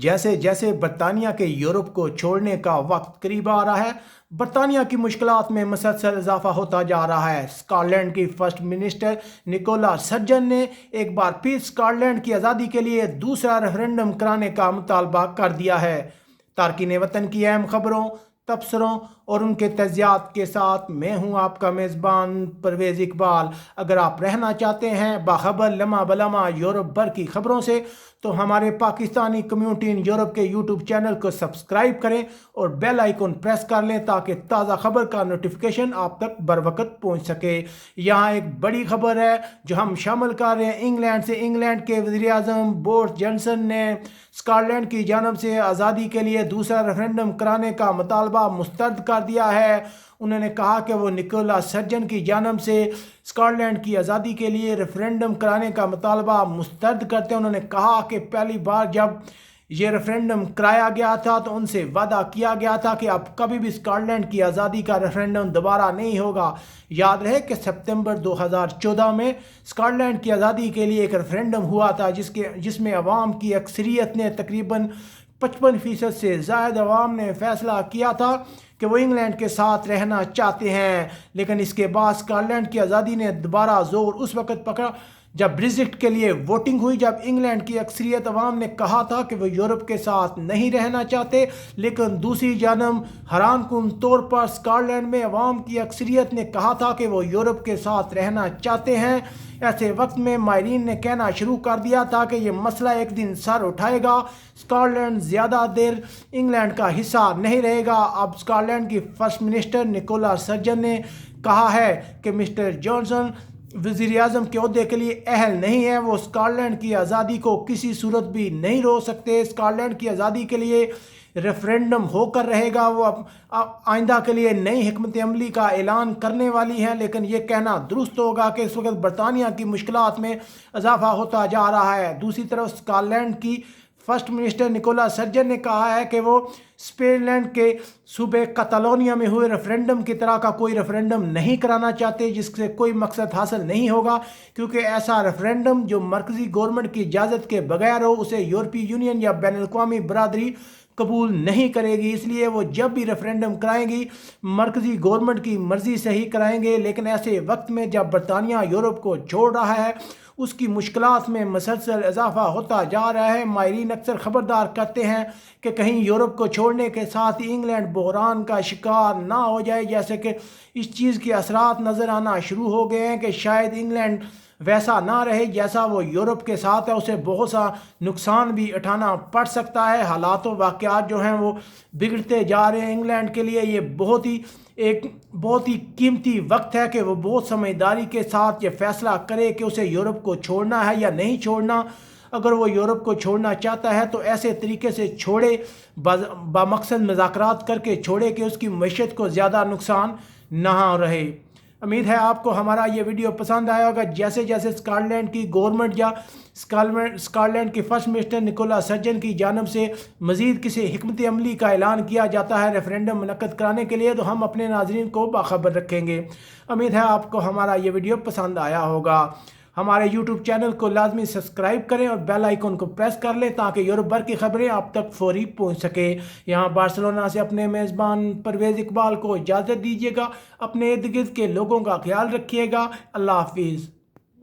جیسے جیسے برطانیہ کے یورپ کو چھوڑنے کا وقت قریب آ رہا ہے، برطانیہ کی مشکلات میں مسلسل اضافہ ہوتا جا رہا ہے۔ اسکاٹ لینڈ کی فرسٹ منسٹر نکولا سرجن نے ایک بار پھر اسکاٹ لینڈ کی آزادی کے لیے دوسرا ریفرنڈم کرانے کا مطالبہ کر دیا ہے۔ تارکین وطن کی اہم خبروں، تبصروں اور ان کے تجزیات کے ساتھ میں ہوں آپ کا میزبان پرویز اقبال۔ اگر آپ رہنا چاہتے ہیں باخبر لمحہ بلمحہ یورپ بھر کی خبروں سے تو ہمارے پاکستانی کمیونٹی ان یورپ کے یوٹیوب چینل کو سبسکرائب کریں اور بیل آئیکن پریس کر لیں تاکہ تازہ خبر کا نوٹیفیکیشن آپ تک بروقت پہنچ سکے۔ یہاں ایک بڑی خبر ہے جو ہم شامل کر رہے ہیں انگلینڈ سے۔ انگلینڈ کے وزیر اعظم بورس جانسن نے اسکاٹ لینڈ کی جانب سے آزادی کے لیے دوسرا ریفرنڈم کرانے کا مطالبہ مسترد کر دیا ہے۔ انہوں نے کہا کہ وہ نکولا سرجن کی جانب سے اسکاٹ لینڈ کی آزادی کے لیے ریفرنڈم کرانے کا مطالبہ مسترد کرتے ہیں۔ انہوں نے کہا کہ پہلی بار جب یہ ریفرنڈم کرایا گیا تھا تو ان سے وعدہ کیا گیا تھا کہ اب کبھی بھی اسکاٹ لینڈ کی آزادی کا ریفرنڈم دوبارہ نہیں ہوگا۔ یاد رہے کہ ستمبر 2014 میں اسکاٹ لینڈ کی آزادی کے لیے ایک ریفرنڈم ہوا تھا جس میں عوام کی اکثریت نے تقریباً 55% سے زائد عوام نے فیصلہ کیا تھا کہ وہ انگلینڈ کے ساتھ رہنا چاہتے ہیں۔ لیکن اس کے بعد اسکاٹ لینڈ کی آزادی نے دوبارہ زور اس وقت پکڑا جب بریگزٹ کے لیے ووٹنگ ہوئی، جب انگلینڈ کی اکثریت عوام نے کہا تھا کہ وہ یورپ کے ساتھ نہیں رہنا چاہتے، لیکن دوسری جانب حیران کن طور پر اسکاٹ لینڈ میں عوام کی اکثریت نے کہا تھا کہ وہ یورپ کے ساتھ رہنا چاہتے ہیں۔ ایسے وقت میں ماہرین نے کہنا شروع کر دیا تھا کہ یہ مسئلہ ایک دن سر اٹھائے گا، اسکاٹ لینڈ زیادہ دیر انگلینڈ کا حصہ نہیں رہے گا۔ اب اسکاٹ لینڈ کی فرسٹ منسٹر نکولا سرجن نے کہا ہے کہ مسٹر جانسن وزیر اعظم کے عہدے کے لیے اہل نہیں ہے، وہ اسکاٹ لینڈ کی آزادی کو کسی صورت بھی نہیں روک سکتے۔ اسکاٹ لینڈ کی آزادی کے لیے ریفرنڈم ہو کر رہے گا۔ وہ آئندہ کے لیے نئی حکمت عملی کا اعلان کرنے والی ہیں، لیکن یہ کہنا درست ہوگا کہ اس وقت برطانیہ کی مشکلات میں اضافہ ہوتا جا رہا ہے۔ دوسری طرف اسکاٹ لینڈ کی فرسٹ منسٹر نکولا سرجن نے کہا ہے کہ وہ اسپین لینڈ کے صوبے کتالونیا میں ہوئے ریفرنڈم کی طرح کا کوئی ریفرنڈم نہیں کرانا چاہتے جس سے کوئی مقصد حاصل نہیں ہوگا، کیونکہ ایسا ریفرنڈم جو مرکزی گورنمنٹ کی اجازت کے بغیر ہو اسے یورپی یونین یا بین الاقوامی برادری قبول نہیں کرے گی۔ اس لیے وہ جب بھی ریفرنڈم کرائیں گی مرکزی گورنمنٹ کی مرضی سے ہی کرائیں گے۔ لیکن ایسے وقت میں جب برطانیہ یورپ کو چھوڑ رہا ہے، اس کی مشکلات میں مسلسل اضافہ ہوتا جا رہا ہے۔ ماہرین اکثر خبردار کرتے ہیں کہ کہیں یورپ کو چھوڑنے کے ساتھ ہی انگلینڈ بحران کا شکار نہ ہو جائے، جیسے کہ اس چیز کے اثرات نظر آنا شروع ہو گئے ہیں کہ شاید انگلینڈ ویسا نہ رہے جیسا وہ یورپ کے ساتھ ہے، اسے بہت سا نقصان بھی اٹھانا پڑ سکتا ہے۔ حالات و واقعات جو ہیں وہ بگڑتے جا رہے ہیں۔ انگلینڈ کے لیے یہ بہت ہی قیمتی وقت ہے کہ وہ بہت سمجھداری کے ساتھ یہ فیصلہ کرے کہ اسے یورپ کو چھوڑنا ہے یا نہیں چھوڑنا۔ اگر وہ یورپ کو چھوڑنا چاہتا ہے تو ایسے طریقے سے چھوڑے، بامقصد مذاکرات کر کے چھوڑے کہ اس کی معیشت کو زیادہ نقصان نہ رہے۔ امید ہے آپ کو ہمارا یہ ویڈیو پسند آیا ہوگا۔ جیسے جیسے اسکاٹ لینڈ کی گورنمنٹ یا اسکاٹ لینڈ کی فرسٹ منسٹر نکولا سرجن کی جانب سے مزید کسی حکمت عملی کا اعلان کیا جاتا ہے ریفرنڈم منعقد کرانے کے لیے تو ہم اپنے ناظرین کو باخبر رکھیں گے۔ امید ہے آپ کو ہمارا یہ ویڈیو پسند آیا ہوگا۔ ہمارے یوٹیوب چینل کو لازمی سبسکرائب کریں اور بیل آئیکن کو پریس کر لیں تاکہ یورپ بھر کی خبریں آپ تک فوری پہنچ سکے۔ یہاں بارسلونا سے اپنے میزبان پرویز اقبال کو اجازت دیجیے گا۔ اپنے ارد گرد کے لوگوں کا خیال رکھیے گا۔ اللہ حافظ۔